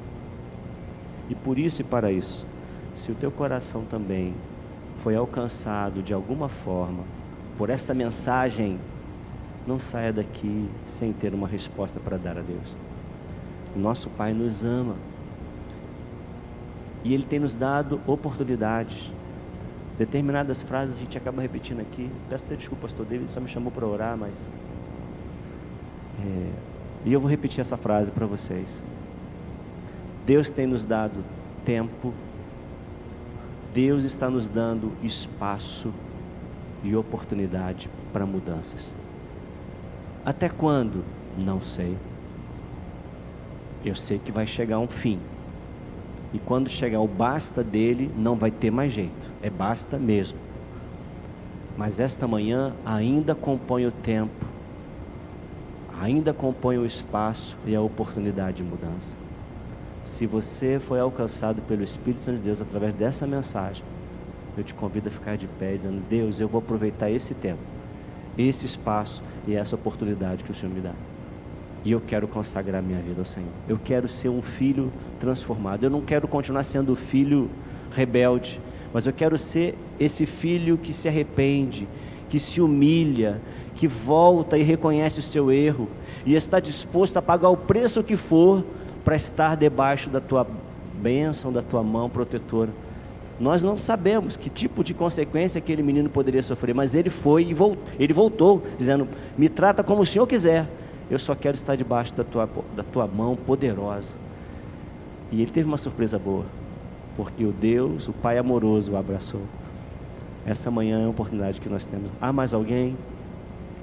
E por isso e para isso, se o teu coração também foi alcançado de alguma forma por esta mensagem, não saia daqui sem ter uma resposta para dar a Deus. Nosso Pai nos ama e Ele tem nos dado oportunidades. Determinadas frases a gente acaba repetindo aqui. Peço até desculpa, pastor David só me chamou para orar, mas e eu vou repetir essa frase para vocês. Deus tem nos dado tempo, Deus está nos dando espaço e oportunidade para mudanças. Até quando? Não sei. Eu sei que vai chegar um fim. E quando chegar o basta dele, não vai ter mais jeito. É basta mesmo. Mas esta manhã ainda compõe o tempo, ainda compõe o espaço e a oportunidade de mudança. Se você foi alcançado pelo Espírito Santo de Deus através dessa mensagem, eu te convido a ficar de pé, dizendo: Deus, eu vou aproveitar esse tempo, esse espaço e essa oportunidade que o Senhor me dá. E eu quero consagrar minha vida ao Senhor. Eu quero ser um filho transformado. Eu não quero continuar sendo filho rebelde, mas eu quero ser esse filho que se arrepende, que se humilha, que volta e reconhece o seu erro e está disposto a pagar o preço que for para estar debaixo da tua bênção, da tua mão protetora. Nós não sabemos que tipo de consequência aquele menino poderia sofrer, mas ele foi e ele voltou dizendo: me trata como o Senhor quiser, eu só quero estar debaixo da tua mão poderosa. E ele teve uma surpresa boa, porque o Deus, o Pai amoroso, o abraçou. Essa manhã é a oportunidade que nós temos. Há mais alguém?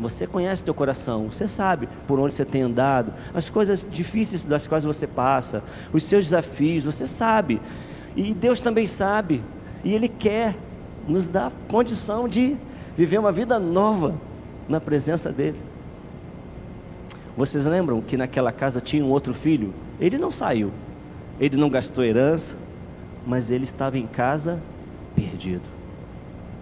Você conhece o teu coração, você sabe por onde você tem andado, as coisas difíceis das quais você passa, os seus desafios, você sabe. E Deus também sabe, e Ele quer nos dar condição de viver uma vida nova na presença dEle. Vocês lembram que naquela casa tinha um outro filho? Ele não saiu, ele não gastou herança, mas ele estava em casa perdido.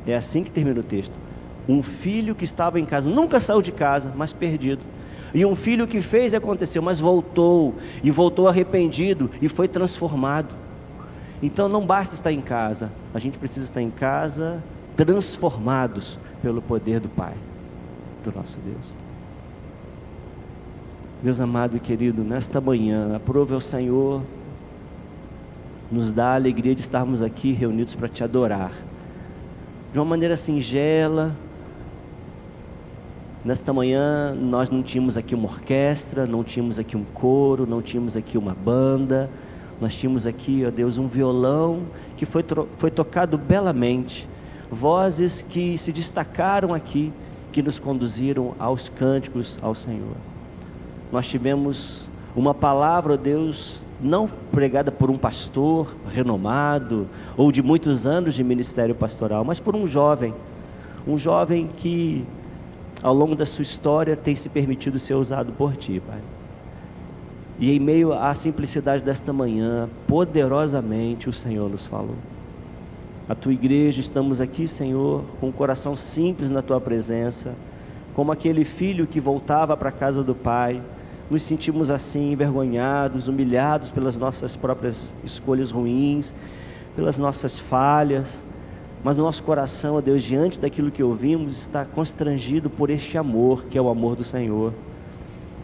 É assim que termina o texto. Um filho que estava em casa, nunca saiu de casa, mas perdido. E um filho que fez e aconteceu, mas voltou, e voltou arrependido, e foi transformado. Então não basta estar em casa, a gente precisa estar em casa transformados pelo poder do Pai, do nosso Deus. Deus amado e querido, nesta manhã, aprove ao Senhor nos dá a alegria de estarmos aqui reunidos para te adorar, de uma maneira singela. Nesta manhã nós não tínhamos aqui uma orquestra, não tínhamos aqui um coro, não tínhamos aqui uma banda, nós tínhamos aqui, ó Deus, um violão que foi tocado belamente, vozes que se destacaram aqui, que nos conduziram aos cânticos ao Senhor. Nós tivemos uma palavra, ó Deus, não pregada por um pastor renomado, ou de muitos anos de ministério pastoral, mas por um jovem que ao longo da sua história tem se permitido ser usado por Ti, Pai. E em meio à simplicidade desta manhã, poderosamente o Senhor nos falou. A Tua igreja, estamos aqui, Senhor, com o coração simples na Tua presença, como aquele filho que voltava para a casa do Pai. Nos sentimos assim, envergonhados, humilhados pelas nossas próprias escolhas ruins, pelas nossas falhas, mas o nosso coração, ó Deus, diante daquilo que ouvimos, está constrangido por este amor, que é o amor do Senhor.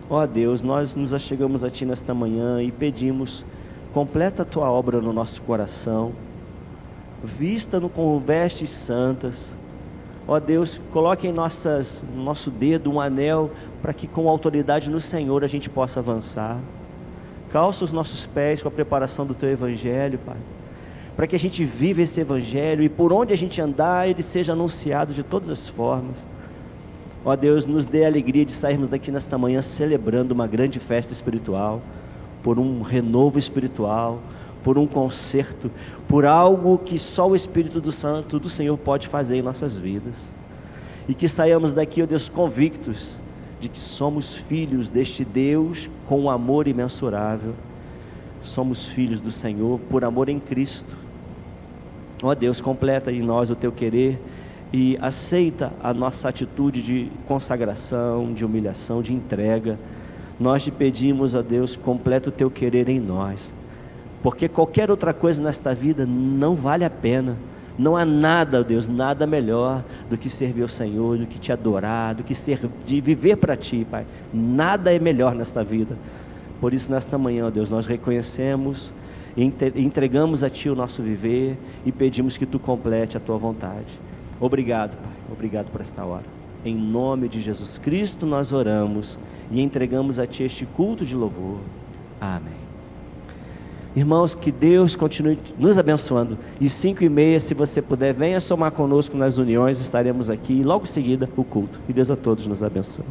Ó Deus, nós nos achegamos a Ti nesta manhã e pedimos: completa a Tua obra no nosso coração, vista-no com vestes santas. Ó Deus, coloque em no nosso dedo um anel, para que com autoridade no Senhor a gente possa avançar. Calça os nossos pés com a preparação do Teu Evangelho, Pai, para que a gente viva esse Evangelho e por onde a gente andar, ele seja anunciado de todas as formas. Ó Deus, nos dê a alegria de sairmos daqui nesta manhã celebrando uma grande festa espiritual, por um renovo espiritual, por um conserto, por algo que só o Espírito do Santo do Senhor pode fazer em nossas vidas. E que saiamos daqui, ó Deus, convictos de que somos filhos deste Deus com um amor imensurável. Somos filhos do Senhor por amor em Cristo. Ó Deus, completa em nós o Teu querer e aceita a nossa atitude de consagração, de humilhação, de entrega. Nós te pedimos, ó Deus, completa o Teu querer em nós, porque qualquer outra coisa nesta vida não vale a pena. Não há nada, ó Deus, nada melhor do que servir ao Senhor, do que Te adorar, do que de viver para Ti, Pai. Nada é melhor nesta vida. Por isso, nesta manhã, ó Deus, nós reconhecemos e entregamos a Ti o nosso viver e pedimos que Tu complete a Tua vontade. Obrigado, Pai, obrigado por esta hora. Em nome de Jesus Cristo nós oramos e entregamos a Ti este culto de louvor. Amém. Irmãos, que Deus continue nos abençoando. E 5h30, se você puder, venha somar conosco nas uniões, estaremos aqui. E logo em seguida, o culto. Que Deus a todos nos abençoe.